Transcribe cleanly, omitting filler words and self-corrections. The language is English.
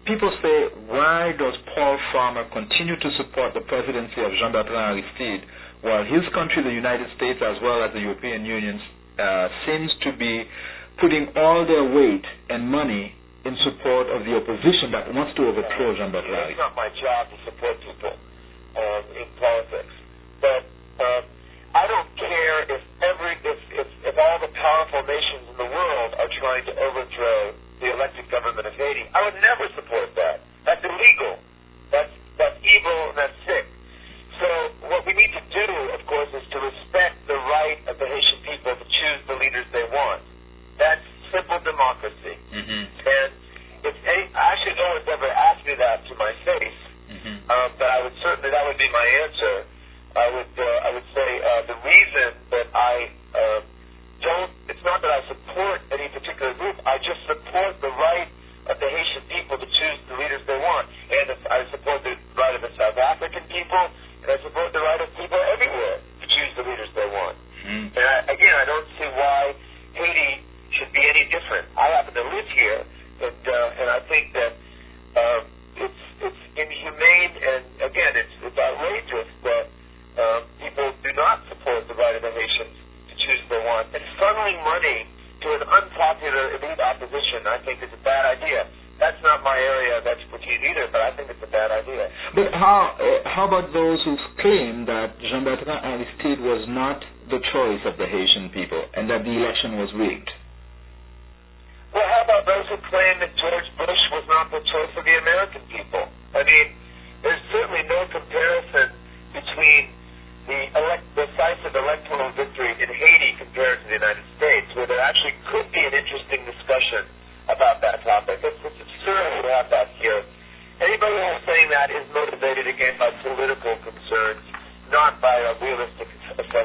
people say, why does Paul Farmer continue to support the presidency of Jean-Bertrand Aristide while his country, the United States, as well as the European Union, seems to be putting all their weight and money in support of the opposition that wants to overthrow Jean-Bertrand Aristide? It's not my job to support people in politics, but I don't care if all the powerful nations in the world are trying to overthrow the elected government of Haiti. I would never support that. That's illegal. That's evil and that's sick. So what we need to do, of course, is to respect the right of the Haitian people to choose the leaders they want. That's simple democracy. Mm-hmm. And actually no one's ever asked me that to my face, but I would certainly, that would be my answer. I would say the reason that I it's not that I support any particular group, I just support the right of the Haitian people to choose the leaders they want. And I support the right of the South African people, and I support the right of people everywhere to choose the leaders they want. And I don't see why Haiti should be any different. I happen to live here, and I think that it's inhumane, and again, it's outrageous that people do not support the right of the Haitians to choose what they want. And funneling money to an unpopular elite opposition, I think, is a bad idea. That's not my area of expertise either, but I think it's a bad idea. But how about those who claim that Jean-Bertrand Aristide was not the choice of the Haitian people and that the election was rigged? Well, how about those who claim that George Bush was not the choice of the American people? I mean, there's certainly no comparison between the decisive electoral victory in Haiti compared to the United States, where there actually could be an interesting discussion about that topic. It's absurd to have that here. Anybody who's saying that is motivated, again, by political concerns, not by a realistic assessment